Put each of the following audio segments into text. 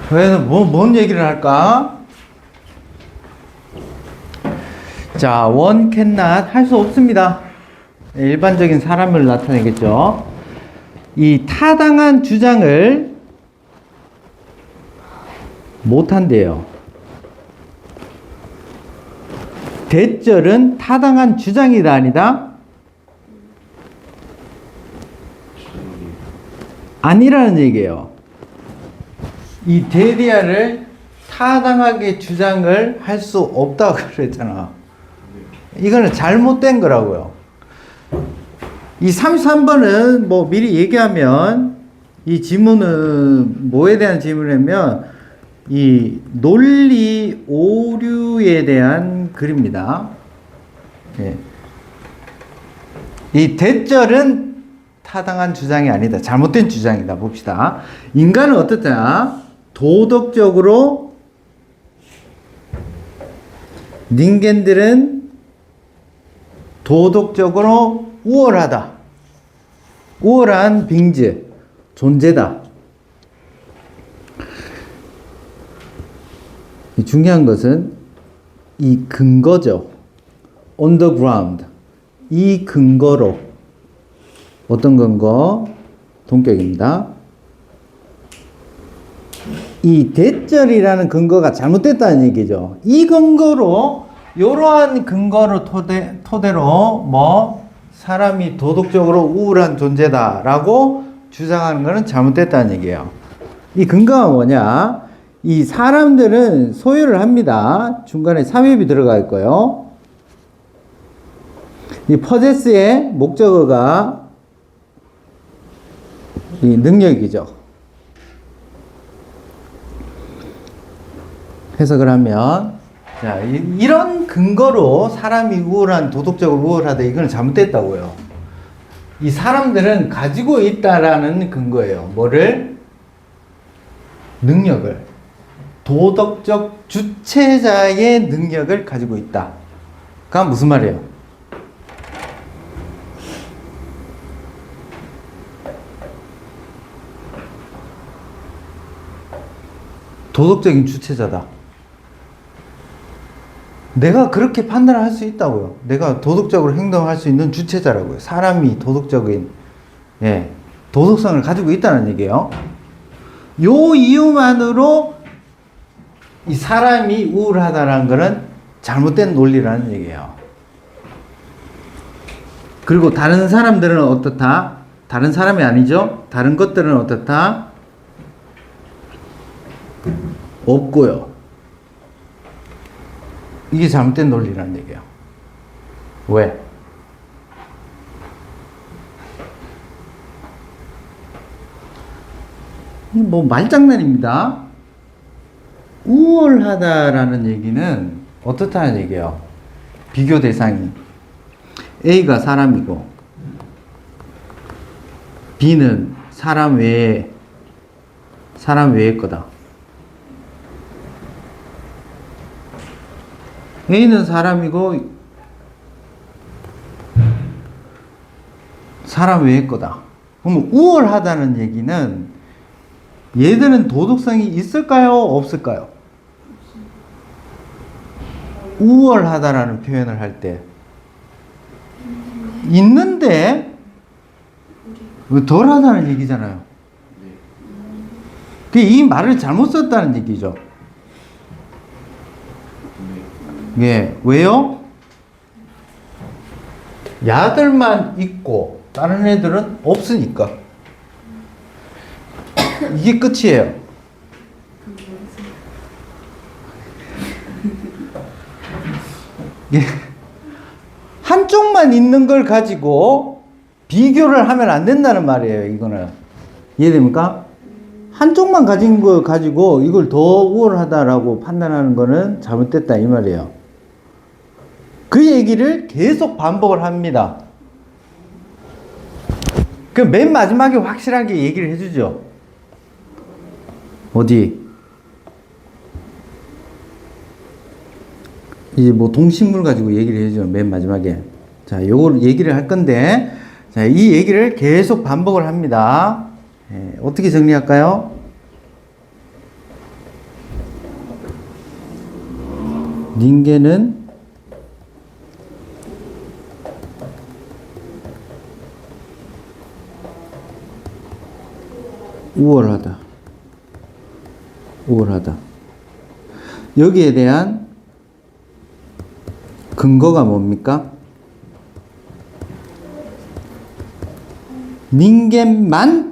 그래서 뭔 얘기를 할까? 자, one cannot 할 수 없습니다. 일반적인 사람을 나타내겠죠. 이 타당한 주장을 못한대요. 대절은 타당한 주장이다 아니다? 아니라는 얘기예요. 이 대리아를 타당하게 주장을 할 수 없다고 그랬잖아. 이거는 잘못된 거라고요. 이 33번은 뭐 미리 얘기하면 이 지문은 뭐에 대한 지문이냐면 이 논리 오류에 대한 글입니다. 예. 이 대절은 타당한 주장이 아니다. 잘못된 주장이다. 봅시다. 인간은 어떻다? 도덕적으로 닌겐들은 도덕적으로 우월하다. 우월한 빙즈, 존재다. 중요한 것은 이 근거죠. on the ground. 이 근거로. 어떤 근거? 동격입니다. 이 대절이라는 근거가 잘못됐다는 얘기죠. 이 근거로 이러한 근거를 토대로 뭐 사람이 도덕적으로 우월한 존재다라고 주장하는 것은 잘못됐다는 얘기예요. 이 근거가 뭐냐? 이 사람들은 소유를 합니다. 중간에 삽입이 들어가 있고요. 이 possess의 목적어가 이 능력이죠. 해석을 하면, 자, 이런 근거로 사람이 우월한, 도덕적으로 우월하다, 이건 잘못됐다고요. 이 사람들은 가지고 있다라는 근거예요. 뭐를? 능력을. 도덕적 주체자의 능력을 가지고 있다. 그가 무슨 말이에요? 도덕적인 주체자다. 내가 그렇게 판단을 할 수 있다고요. 내가 도덕적으로 행동할 수 있는 주체자라고요. 사람이 도덕적인, 예, 도덕성을 가지고 있다는 얘기예요. 요 이유만으로 이 사람이 우월하다는 것은 잘못된 논리라는 얘기예요. 그리고 다른 사람들은 어떻다? 다른 사람이 아니죠? 다른 것들은 어떻다? 없고요. 이게 잘못된 논리라는 얘기예요. 왜? 뭐 말장난입니다. 우월하다라는 얘기는 어떻다는 얘기예요? 비교 대상이 A가 사람이고 B는 사람 외의 거다. A는 사람이고 사람 외의 거다. 그럼 우월하다는 얘기는 얘들은 도덕성이 있을까요? 없을까요? 우월하다라는 표현을 할 때 있는데 덜하다는 얘기잖아요. 이 말을 잘못 썼다는 얘기죠. 예, 왜요? 야들만 있고 다른 애들은 없으니까. 이게 끝이에요. 예. 한쪽만 있는 걸 가지고 비교를 하면 안 된다는 말이에요. 이거는 이해됩니까? 한쪽만 가진 걸 가지고 이걸 더 우월하다라고 판단하는 거는 잘못됐다 이 말이에요. 그 얘기를 계속 반복을 합니다. 그 맨 마지막에 확실하게 얘기를 해주죠. 어디? 이제 뭐 동식물 가지고 얘기를 해주죠. 맨 마지막에. 자, 요걸 얘기를 할 건데, 자, 이 얘기를 계속 반복을 합니다. 예, 어떻게 정리할까요? 닌게는 우월하다. 우월하다. 여기에 대한 근거가 뭡니까? 닌겐만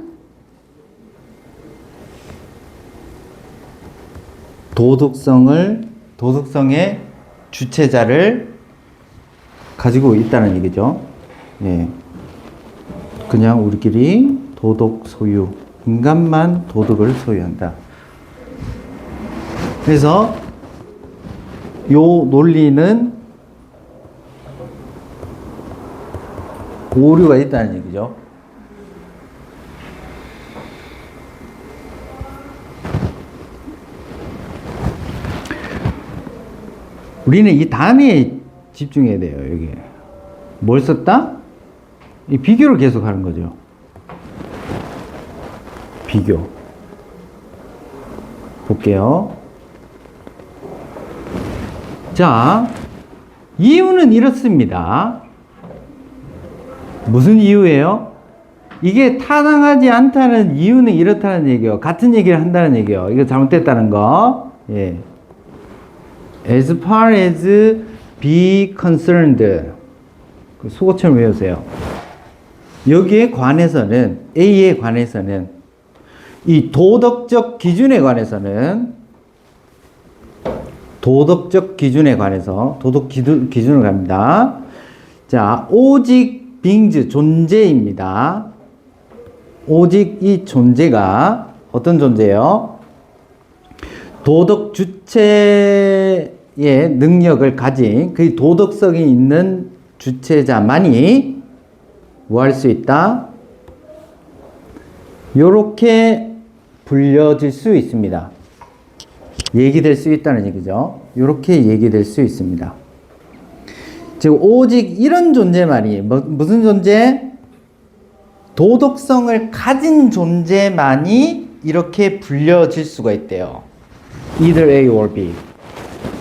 도덕성의 주체자를 가지고 있다는 얘기죠. 예. 그냥 우리끼리 도덕 소유, 인간만 도덕을 소유한다. 그래서 요 논리는 오류가 있다는 얘기죠. 우리는 이 단위에 집중해야 돼요. 여기 뭘 썼다? 이 비교를 계속 하는 거죠. 비교 볼게요. 자, 이유는 이렇습니다. 무슨 이유예요? 이게 타당하지 않다는 이유는 이렇다는 얘기예요. 같은 얘기를 한다는 얘기예요. 이거 잘못됐다는 거. 예. As far as be concerned. 그 수고처럼 외우세요. 여기에 관해서는, A에 관해서는, 이 도덕적 기준에 관해서는, 도덕적 기준에 관해서, 도덕 기준을 갑니다. 자, 오직 빙즈, 존재입니다. 오직 이 존재가, 어떤 존재예요? 도덕 주체의 능력을 가진 그 도덕성이 있는 주체자만이 뭐 할 수 있다? 요렇게 불려질 수 있습니다. 얘기될 수 있다는 얘기죠. 요렇게 얘기될 수 있습니다. 즉 오직 이런 존재만이 무슨 존재? 도덕성을 가진 존재만이 이렇게 불려질 수가 있대요. Either A or B.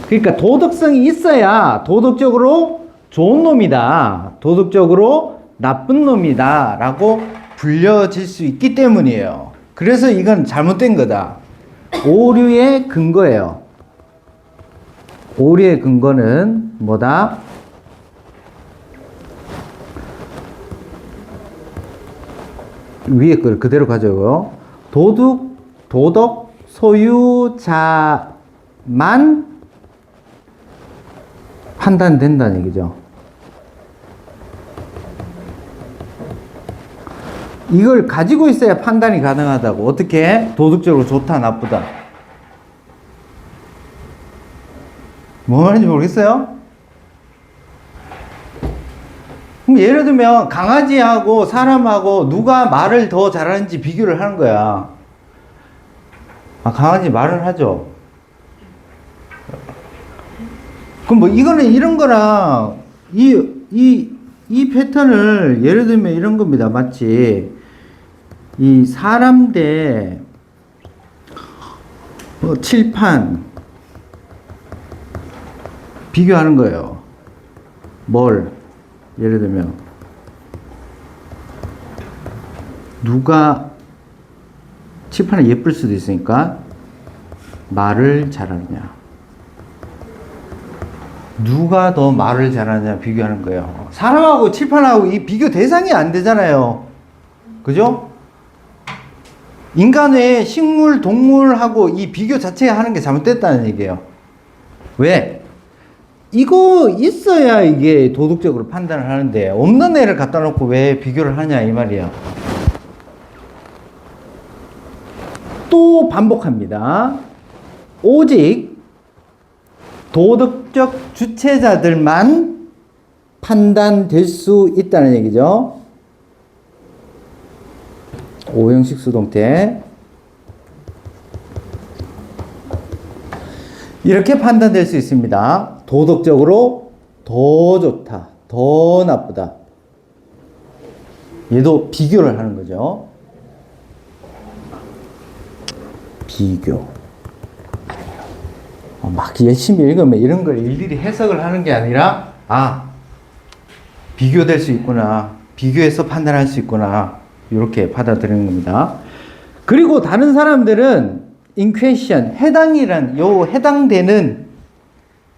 그러니까 도덕성이 있어야 도덕적으로 좋은 놈이다, 도덕적으로 나쁜 놈이다 라고 불려질 수 있기 때문이에요. 그래서 이건 잘못된 거다. 오류의 근거예요. 오류의 근거는 뭐다? 위에 걸 그대로 가져요. 도덕 소유자만 판단된다는 얘기죠. 이걸 가지고 있어야 판단이 가능하다고. 어떻게? 도덕적으로 좋다, 나쁘다. 뭐 말인지 모르겠어요? 그럼 예를 들면 강아지하고 사람하고 누가 말을 더 잘하는지 비교를 하는 거야. 아, 강아지 말을 하죠. 그럼 뭐 이거는 이런 거랑 이 패턴을 예를 들면 이런 겁니다. 마치 이 사람 대 칠판 비교하는 거예요. 뭘? 예를 들면 누가 칠판이 예쁠 수도 있으니까 말을 잘하느냐, 누가 더 말을 잘하느냐 비교하는 거예요. 사람하고 칠판하고 이 비교 대상이 안 되잖아요. 그죠? 인간 외에 식물, 동물하고 이 비교 자체 하는 게 잘못됐다는 얘기예요. 왜? 이거 있어야 이게 도덕적으로 판단을 하는데 없는 애를 갖다 놓고 왜 비교를 하냐 이 말이에요. 또 반복합니다. 오직 도덕적 주체자들만 판단될 수 있다는 얘기죠. 오형식 수동태. 이렇게 판단될 수 있습니다. 도덕적으로 더 좋다, 더 나쁘다. 얘도 비교를 하는 거죠. 비교. 막 열심히 읽으면 이런 걸 일일이 해석을 하는 게 아니라, 아, 비교될 수 있구나. 비교해서 판단할 수 있구나. 이렇게 받아들이는 겁니다. 그리고 다른 사람들은 in question, 해당되는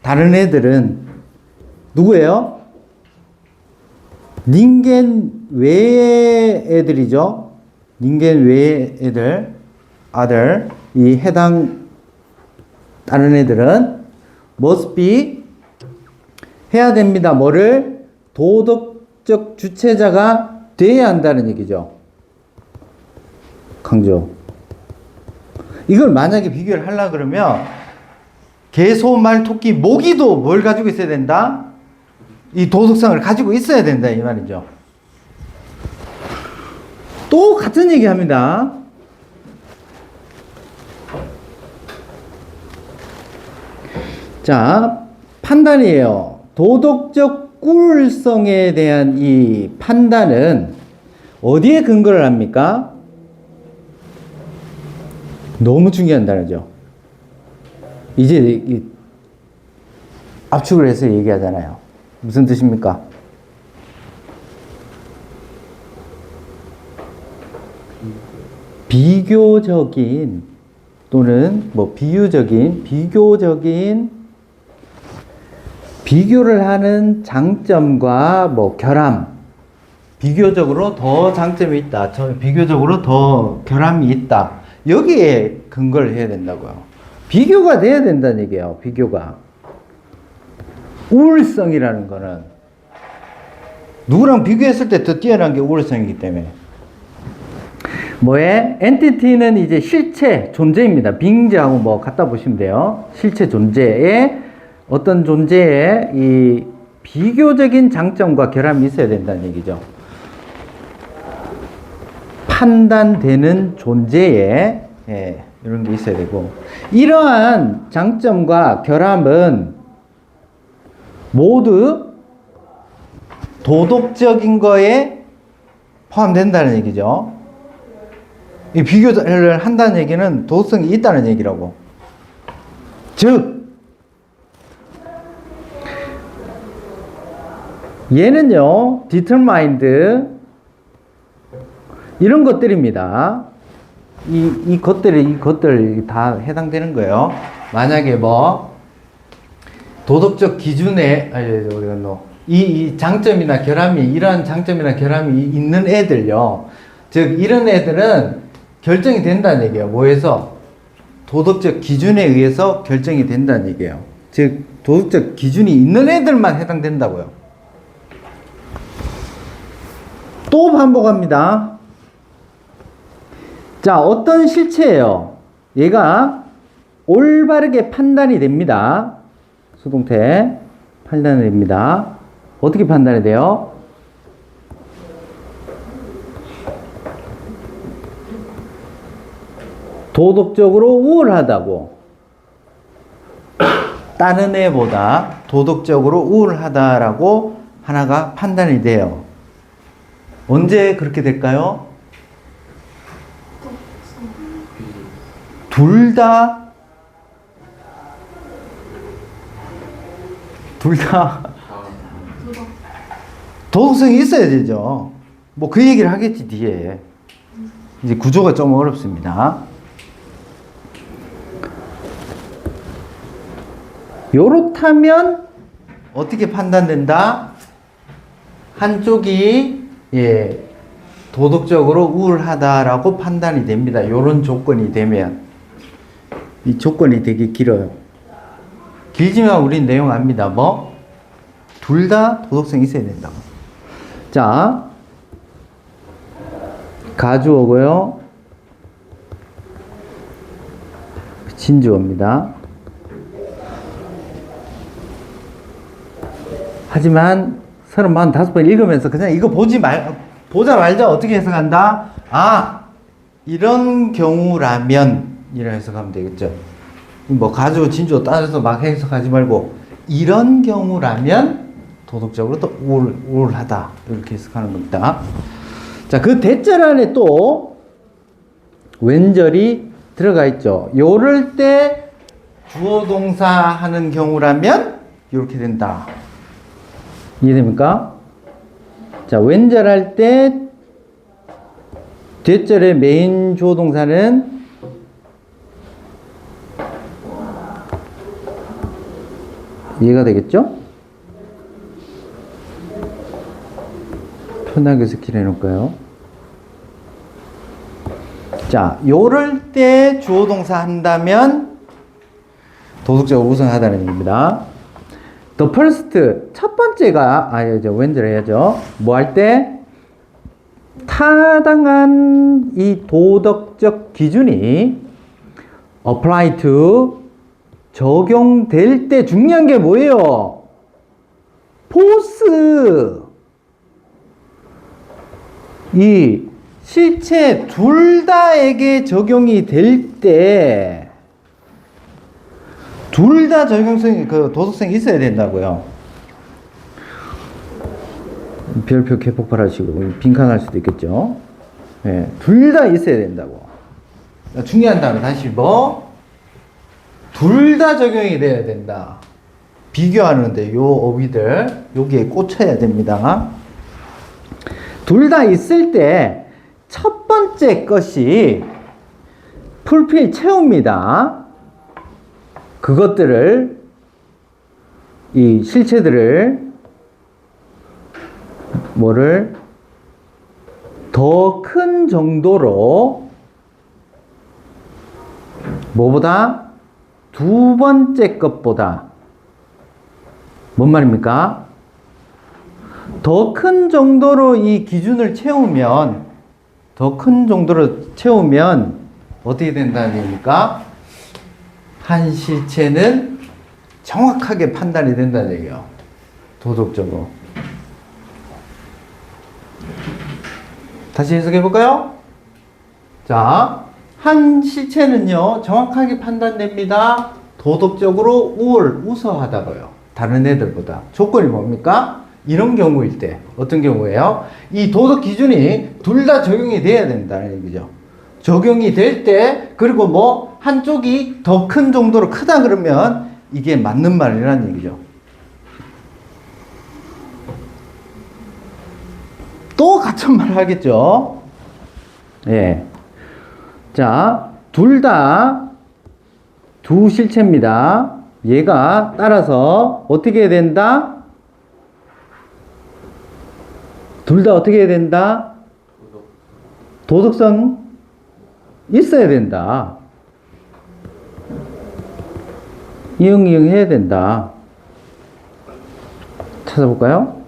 다른 애들은 누구예요? 닌겐 외의 애들이죠. 닌겐 외의 애들, 이 다른 애들은 must be 해야 됩니다. 뭐를? 도덕적 주체자가 돼야 한다는 얘기죠. 강조. 이걸 만약에 비교를 하려고 그러면 개, 소, 말, 토끼, 모기도 뭘 가지고 있어야 된다? 이 도덕성을 가지고 있어야 된다 이 말이죠. 또 같은 얘기 합니다. 자, 판단이에요. 도덕적 꿀성에 대한 이 판단은 어디에 근거를 합니까? 너무 중요한 단어죠. 이제 압축을 해서 얘기하잖아요. 무슨 뜻입니까? 비교적인 또는 뭐 비교적인 비교를 하는 장점과 뭐 결함, 비교적으로 더 장점이 있다, 비교적으로 더 결함이 있다, 여기에 근거를 해야 된다고요. 비교가 돼야 된다는 얘기예요. 비교가. 우월성이라는 거는 누구랑 비교했을 때 더 뛰어난 게 우월성이기 때문에. 뭐에? 엔티티는 이제 실체, 존재입니다. 빙자하고 뭐 갖다 보시면 돼요. 실체 존재에 어떤 존재에 이 비교적인 장점과 결함이 있어야 된다는 얘기죠. 판단되는 존재에 이런 게 있어야 되고, 이러한 장점과 결함은 모두 도덕적인 거에 포함된다는 얘기죠. 이 비교를 한다는 얘기는 도덕성이 있다는 얘기라고. 즉, 얘는요, determined 이런 것들입니다. 이 것들 다 해당되는 거예요. 만약에 뭐 도덕적 기준에 이 장점이나 결함이, 이러한 장점이나 결함이 있는 애들요, 즉 이런 애들은 결정이 된다는 얘기예요. 뭐에서? 도덕적 기준에 의해서 결정이 된다는 얘기예요. 즉 도덕적 기준이 있는 애들만 해당된다고요. 또 반복합니다. 자, 어떤 실체예요? 얘가 올바르게 판단이 됩니다. 수동태 판단이 됩니다. 어떻게 판단이 돼요? 도덕적으로 우월하다고. 다른 애보다 도덕적으로 우월하다라고 하나가 판단이 돼요. 언제 그렇게 될까요? 둘 다 도덕성이 있어야 되죠. 뭐 그 얘기를 하겠지 뒤에. 이제 구조가 좀 어렵습니다. 요렇다면 어떻게 판단된다? 한쪽이 도덕적으로 우월하다라고 판단이 됩니다. 요런 조건이 되면. 이 조건이 되게 길어요. 길지만 우린 내용 압니다. 뭐? 둘 다 도덕성이 있어야 된다고. 자, 가주어고요. 진주어입니다. 하지만 35번 읽으면서 그냥 이거 보자 말자 어떻게 해석한다? 아, 이런 경우라면 이런 해석하면 되겠죠. 뭐 가주어 진주어 따라서 막 해석하지 말고 이런 경우라면 도덕적으로 또 우월하다 이렇게 해석하는 겁니다. 자, 그 대절 안에 또 왼절이 들어가 있죠. 요럴 때 주어 동사 하는 경우라면 이렇게 된다. 이해됩니까? 자, 왼절할 때 뒷절의 메인 주어 동사는 이해가 되겠죠? 편하게 스킬 해놓을까요? 자, 요럴 때 주어 동사 한다면 도덕적으로 우승하다는 얘기입니다. The first, 첫 번째가, 왼절 해야죠. 뭐 할 때? 타당한 이 도덕적 기준이 apply to, 적용될 때 중요한 게 뭐예요? force. 이 실체 둘 다에게 적용이 될 때, 둘 다 적용성이, 도덕성이 있어야 된다고요. 별표 개폭발하시고, 빈칸할 수도 있겠죠. 네, 둘 다 있어야 된다고. 중요한 단어, 다시 뭐? 둘 다 적용이 돼야 된다. 비교하는데, 요 어휘들, 여기에 꽂혀야 됩니다. 둘 다 있을 때, 첫 번째 것이 풀필 채웁니다. 그것들을, 이 실체들을, 뭐를 더 큰 정도로, 뭐보다? 두 번째 것보다. 뭔 말입니까? 더 큰 정도로 이 기준을 채우면, 더 큰 정도로 채우면 어떻게 된다는 얘기입니까? 한 실체는 정확하게 판단이 된다는 얘기예요. 도덕적으로. 다시 해석해 볼까요? 자, 한 실체는요, 정확하게 판단됩니다. 도덕적으로 우수하다고요. 다른 애들보다. 조건이 뭡니까? 이런 경우일 때. 어떤 경우예요? 이 도덕 기준이 둘 다 적용이 돼야 된다는 얘기죠. 적용이 될 때, 그리고 뭐, 한쪽이 더 큰 정도로 크다 그러면 이게 맞는 말이라는 얘기죠. 또 같은 말 하겠죠. 예. 자, 둘 다 두 실체입니다. 얘가 따라서 어떻게 해야 된다? 둘 다 어떻게 해야 된다? 도덕성 있어야 된다. 이응 해야 된다. 찾아볼까요?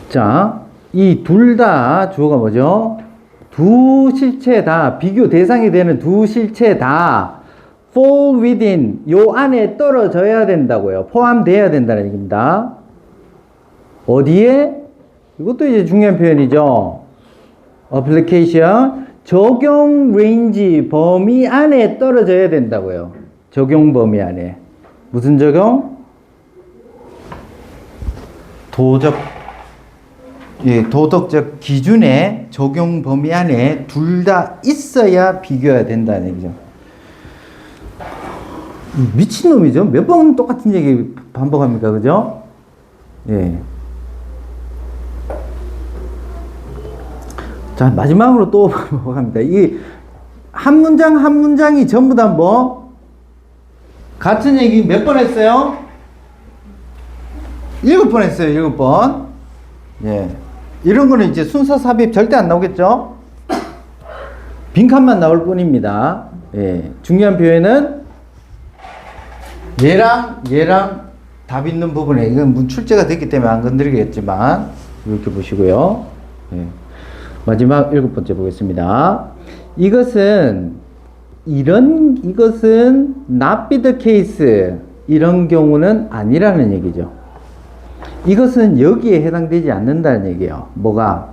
자, 이 둘 다 주어가 뭐죠? 두 실체 다, 비교 대상이 되는 두 실체 다 fall within, 요 안에 떨어져야 된다고요. 포함되어야 된다는 얘기입니다. 어디에? 이것도 이제 중요한 표현이죠. application, 적용 레인지, 범위 안에 떨어져야 된다고요. 적용 범위 안에. 무슨 적용? 도덕적 기준의 적용 범위 안에 둘 다 있어야 비교해야 된다는 얘기죠. 미친놈이죠. 몇 번 똑같은 얘기 반복합니까? 그죠? 예. 자, 마지막으로 또 반복합니다. 이 한 문장 한 문장이 전부 다 뭐? 같은 얘기 몇 번 했어요? 7번 했어요. 7번. 예. 이런 거는 이제 순서 삽입 절대 안 나오겠죠? 빈칸만 나올 뿐입니다. 예. 중요한 표현은 얘랑 답 있는 부분에, 이건 출제가 됐기 때문에 안 건드리겠지만, 이렇게 보시고요. 예. 마지막 7번째 보겠습니다. 이것은 not be the case. 이런 경우는 아니라는 얘기죠. 이것은 여기에 해당되지 않는다는 얘기예요. 뭐가?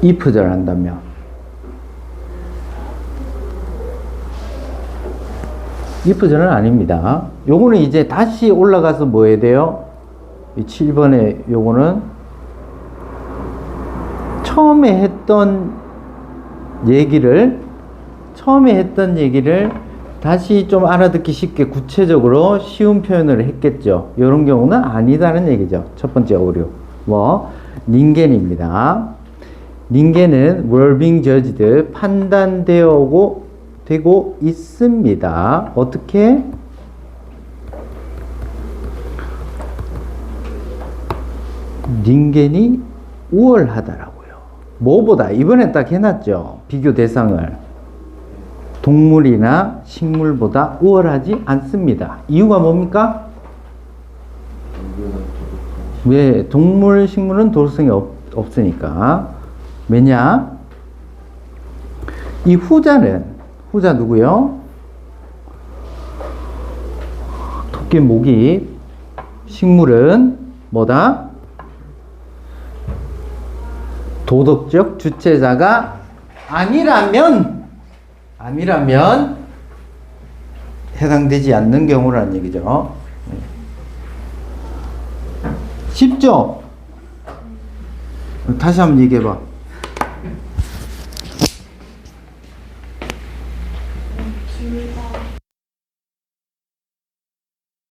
if절 한다면. if절은 아닙니다. 요거는 이제 다시 올라가서 뭐 해야 돼요? 이 7번에 요거는 처음에 했던 얘기를 다시 좀 알아듣기 쉽게 구체적으로 쉬운 표현을 했겠죠. 이런 경우는 아니다는 얘기죠. 첫 번째 오류. 닌겐입니다. 닌겐은 were being judged, 판단되고 되고 있습니다. 어떻게? 닌겐이 우월하다라고요. 뭐보다 이번에 딱 해놨죠. 비교 대상을. 동물이나 식물보다 우월하지 않습니다. 이유가 뭡니까? 왜? 동물, 식물은 도덕성이 없으니까. 왜냐? 이 후자 누구요? 토끼, 모기, 식물은 뭐다? 도덕적 주체자가 아니라면 해당되지 않는 경우라는 얘기죠. 쉽죠? 다시 한번 얘기해봐. 둘 다